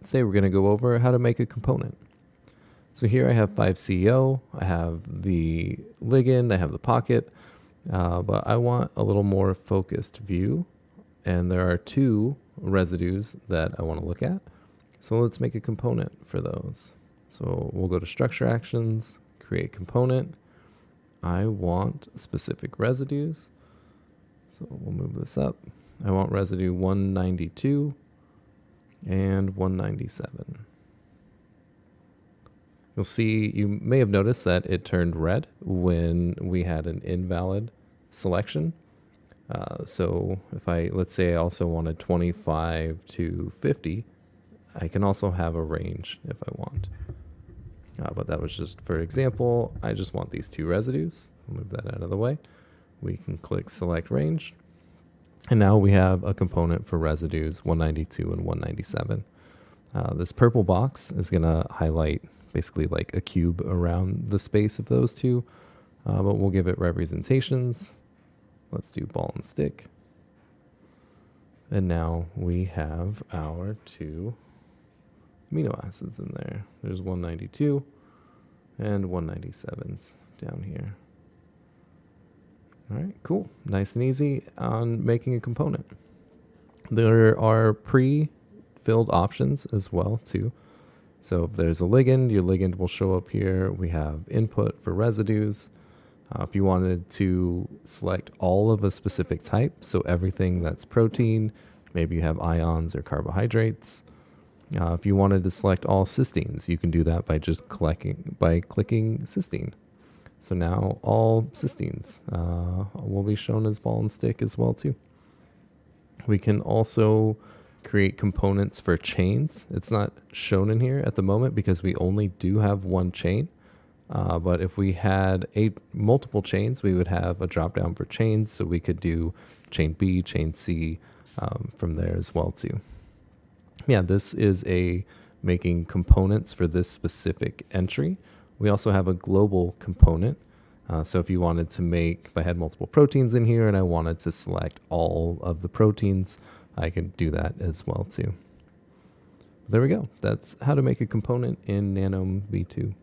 Today we're going to go over how to make a component. So here I have 5-CO, I have the ligand, I have the pocket, but I want a little more focused view, and there are two residues that I want to look at. So let's make a component for those. So we'll go to Structure Actions, Create Component. I want specific residues, so we'll move this up. I want residue 192 and 197. You'll see, you may have noticed that it turned red when we had an invalid selection. So if let's say I also wanted 25 to 50, I can also have a range if I want. But that was just for example. I just want these two residues. I'll move that out of the way. We can click Select Range. And now we have a component for residues 192 and 197. This purple box is going to highlight basically like a cube around the space of those two, but we'll give it representations. Let's do ball and stick. And now we have our two amino acids in there. There's 192 and 197's down here. All right, cool. Nice and easy on making a component. There are pre-filled options as well too. So if there's a ligand, your ligand will show up here. We have input for residues. If you wanted to select all of a specific type, so everything that's protein, maybe you have ions or carbohydrates. If you wanted to select all cysteines, you can do that by just clicking cysteine. So now all cysteines will be shown as ball and stick as well too. We can also create components for chains. It's not shown in here at the moment because we only do have one chain. But if we had multiple chains, we would have a drop down for chains. So we could do chain B, chain C from there as well too. Yeah, this is making components for this specific entry. We also have a global component. So if you wanted to if I had multiple proteins in here and I wanted to select all of the proteins, I could do that as well too. There we go. That's how to make a component in Nanome v2.